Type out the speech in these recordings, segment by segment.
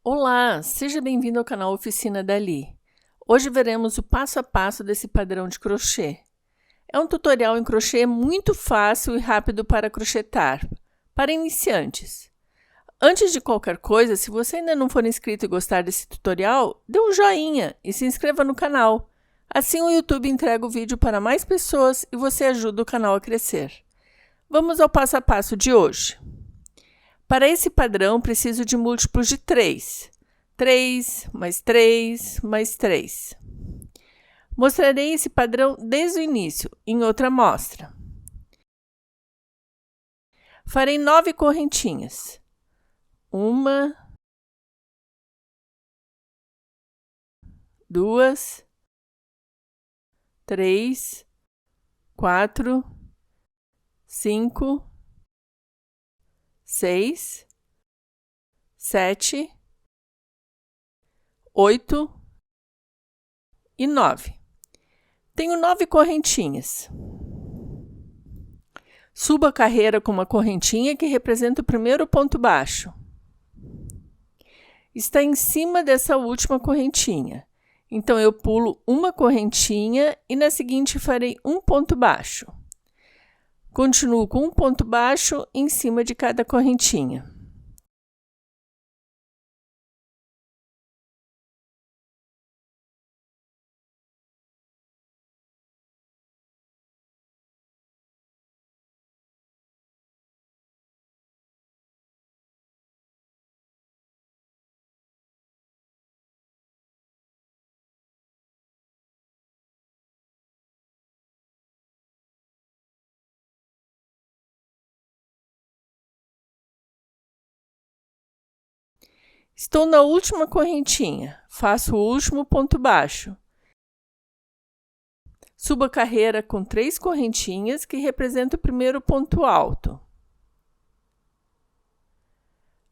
Olá, seja bem-vindo ao canal Oficina Dali. Hoje veremos o passo a passo desse padrão de crochê. É um tutorial em crochê muito fácil e rápido para crochetar, para iniciantes. Antes de qualquer coisa, se você ainda não for inscrito e gostar desse tutorial, dê um joinha e se inscreva no canal. Assim o YouTube entrega o vídeo para mais pessoas e você ajuda o canal a crescer. Vamos ao passo a passo de hoje. Para esse padrão, preciso de múltiplos de 3. 3, mais 3, mais 3. Mostrarei esse padrão desde o início, em outra amostra. Farei 9 correntinhas. 1, 2, 3, 4, 5, 6, 7, 8 e 9. Tenho 9 correntinhas. Subo a carreira com uma correntinha que representa o primeiro ponto baixo. Está em cima dessa última correntinha. Então, eu pulo uma correntinha e na seguinte farei um ponto baixo. Continuo com um ponto baixo em cima de cada correntinha. Estou na última correntinha, faço o último ponto baixo. Subo a carreira com 3 correntinhas, que representam o primeiro ponto alto.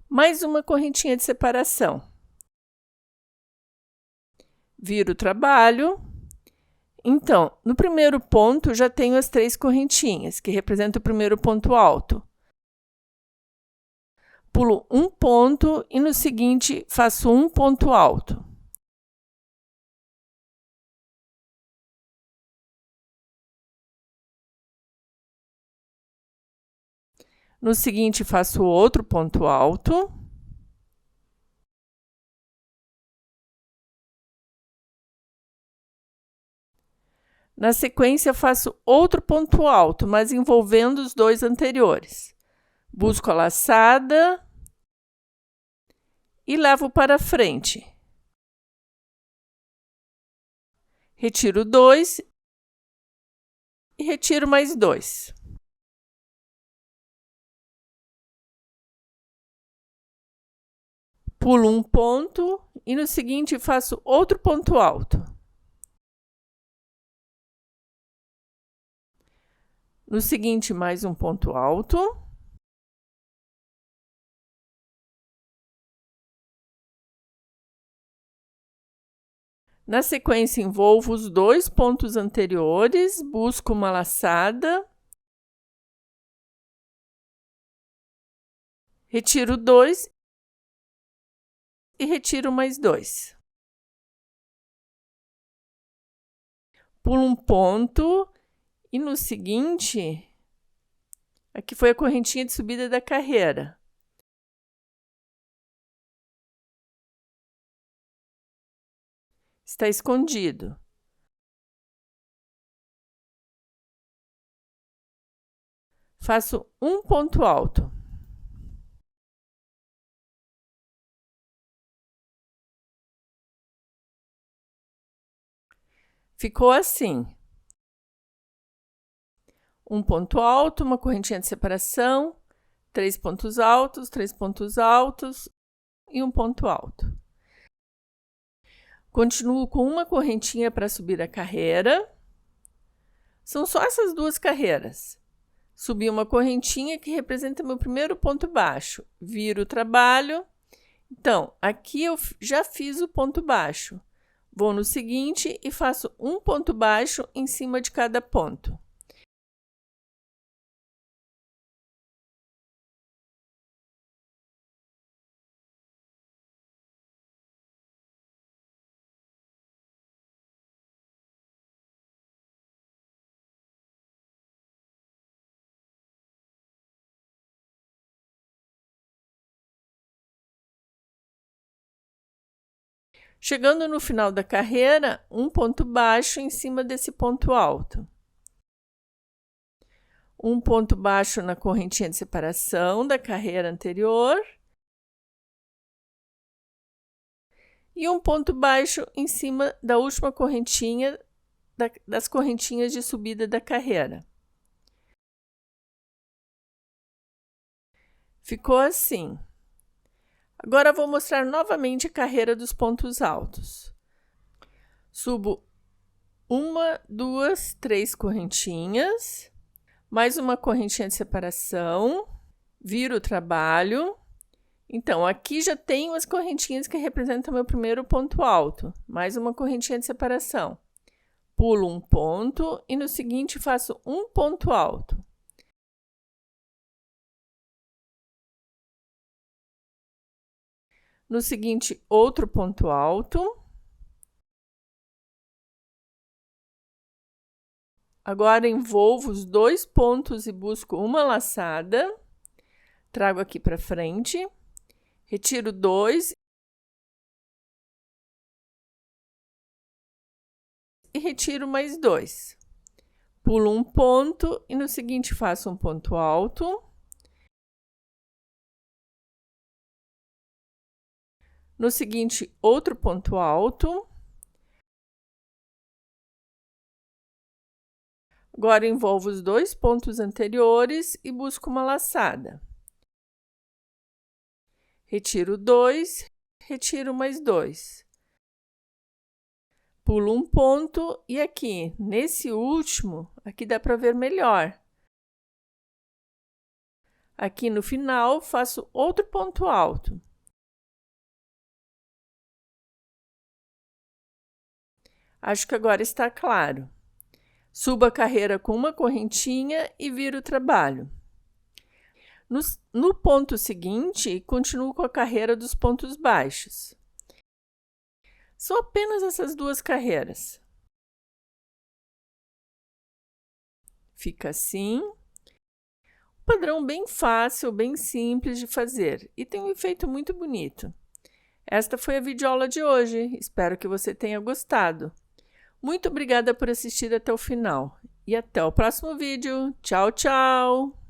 Mais uma correntinha de separação. Viro o trabalho. Então, no primeiro ponto, já tenho as 3 correntinhas, que representam o primeiro ponto alto. Pulo um ponto e no seguinte faço um ponto alto. No seguinte faço outro ponto alto. Na sequência faço outro ponto alto, mas envolvendo os dois anteriores. Busco a laçada e levo para frente. Retiro 2 e retiro mais 2. Pulo um ponto e no seguinte faço outro ponto alto. No seguinte, mais um ponto alto. Na sequência, envolvo os 2 pontos anteriores, busco uma laçada. Retiro 2 e retiro mais 2. Pulo um ponto e no seguinte, aqui foi a correntinha de subida da carreira. Está escondido. Faço um ponto alto. Ficou assim. Um ponto alto, uma correntinha de separação, 3 pontos altos e um ponto alto. Continuo com uma correntinha para subir a carreira. São só essas 2 carreiras. Subi uma correntinha que representa meu primeiro ponto baixo. Viro o trabalho. Então, aqui eu já fiz o ponto baixo. Vou no seguinte e faço um ponto baixo em cima de cada ponto. Chegando no final da carreira, um ponto baixo em cima desse ponto alto. Um ponto baixo na correntinha de separação da carreira anterior. E um ponto baixo em cima da última correntinha das correntinhas de subida da carreira. Ficou assim. Agora vou mostrar novamente a carreira dos pontos altos. Subo 1, 2, 3 correntinhas, mais uma correntinha de separação, viro o trabalho. Então, aqui já tenho as correntinhas que representam meu primeiro ponto alto, mais uma correntinha de separação. Pulo um ponto e no seguinte faço um ponto alto. No seguinte, outro ponto alto. Agora, envolvo os dois pontos e busco uma laçada. Trago aqui para frente. Retiro 2. E retiro mais 2. Pulo um ponto e no seguinte faço um ponto alto. No seguinte, outro ponto alto. Agora, envolvo os dois pontos anteriores e busco uma laçada. Retiro 2, retiro mais 2. Pulo um ponto e aqui, nesse último, aqui dá para ver melhor. Aqui no final, faço outro ponto alto. Acho que agora está claro. Subo a carreira com uma correntinha e viro o trabalho. No ponto seguinte, continuo com a carreira dos pontos baixos. São apenas essas duas carreiras. Fica assim. Um padrão bem fácil, bem simples de fazer e tem um efeito muito bonito. Esta foi a videoaula de hoje. Espero que você tenha gostado. Muito obrigada por assistir até o final e até o próximo vídeo. Tchau, tchau!